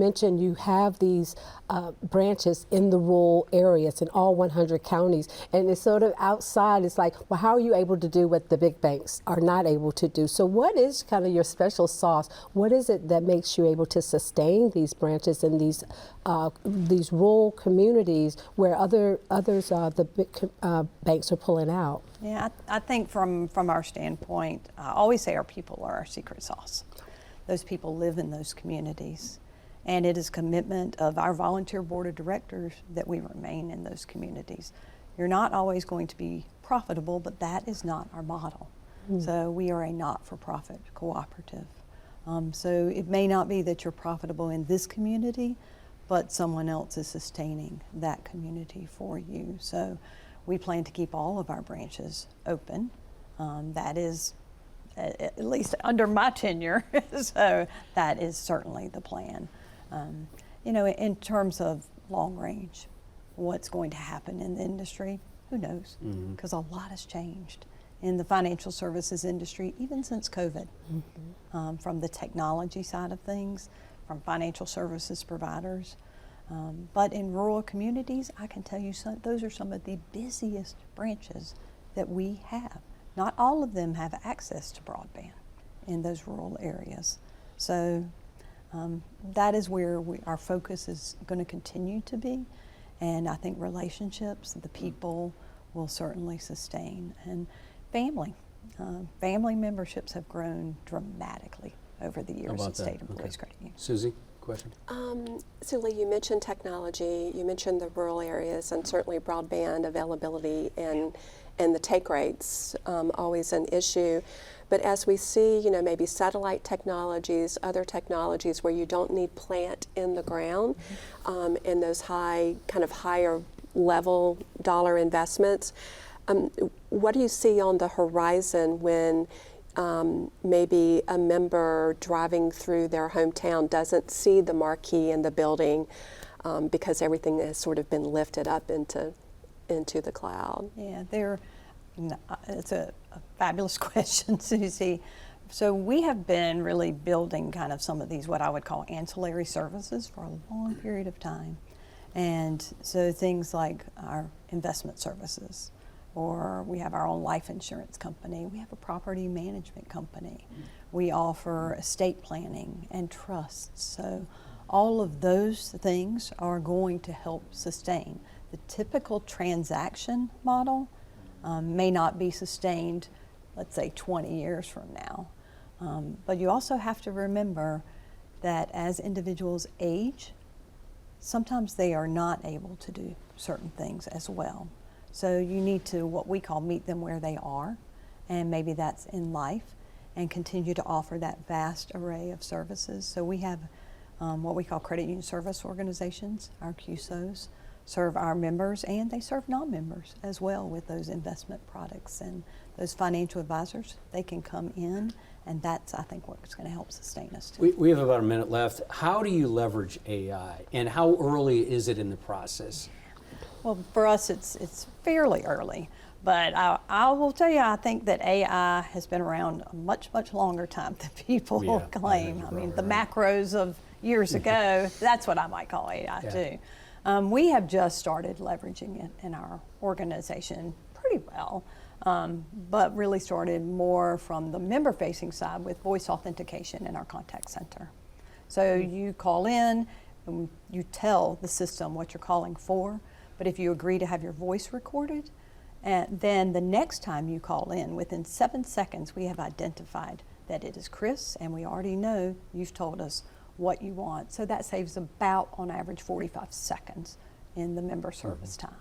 mentioned you have these branches in the rural areas in all 100 counties, and it's sort of outside. It's like, well, how are you able to do what the big banks are not able to do? So what is kind of your special sauce? What is it that makes you able to sustain these branches in these rural communities where others the big banks are pulling out? Yeah, I think from our standpoint, I always say our people are our secret sauce. Those people live in those communities. And it is commitment of our volunteer board of directors that we remain in those communities. You're not always going to be profitable, but that is not our model. So we are a not-for-profit cooperative. So it may not be that you're profitable in this community, but someone else is sustaining that community for you. So we plan to keep all of our branches open. That is, at least under my tenure, so that is certainly the plan. You know, in terms of long range, what's going to happen in the industry, who knows? Because a lot has changed in the financial services industry, even since COVID, from the technology side of things, from financial services providers. But in rural communities, I can tell you those are some of the busiest branches that we have. Not all of them have access to broadband in those rural areas. So that is where our focus is going to continue to be. And I think relationships, the people will certainly sustain. And family memberships have grown dramatically over the years at State Employees Credit Union. Susie, question? So Leigh, you mentioned technology, you mentioned the rural areas, and certainly broadband availability and the take rates, always an issue. But as we see, you know, maybe satellite technologies, other technologies where you don't need plant in the ground, and those higher level dollar investments, what do you see on the horizon when maybe a member driving through their hometown doesn't see the marquee in the building because everything has sort of been lifted up into the cloud? Yeah, it's a fabulous question, Susie. So we have been really building kind of some of these, what I would call ancillary services, for a long period of time. And so things like our investment services, or we have our own life insurance company, we have a property management company, we offer estate planning and trusts. So all of those things are going to help sustain. The typical transaction model may not be sustained, let's say 20 years from now. But you also have to remember that as individuals age, sometimes they are not able to do certain things as well. So you need to, what we call, meet them where they are, and maybe that's in life, and continue to offer that vast array of services. So we have what we call credit union service organizations, our CUSOs, serve our members, and they serve non-members as well with those investment products. And those financial advisors, they can come in, and that's, I think, what's going to help sustain us too. We have about a minute left. How do you leverage AI, and how early is it in the process? Well, for us, it's fairly early, but I will tell you, I think that AI has been around a much, much longer time than people claim. I mean, the macros of years ago, that's what I might call AI too. We have just started leveraging it in our organization pretty well, but really started more from the member-facing side with voice authentication in our contact center. So you call in, and you tell the system what you're calling for, but if you agree to have your voice recorded, and then the next time you call in, within 7 seconds, we have identified that it is Chris, and we already know you've told us what you want. So that saves about, on average, 45 seconds in the member service time.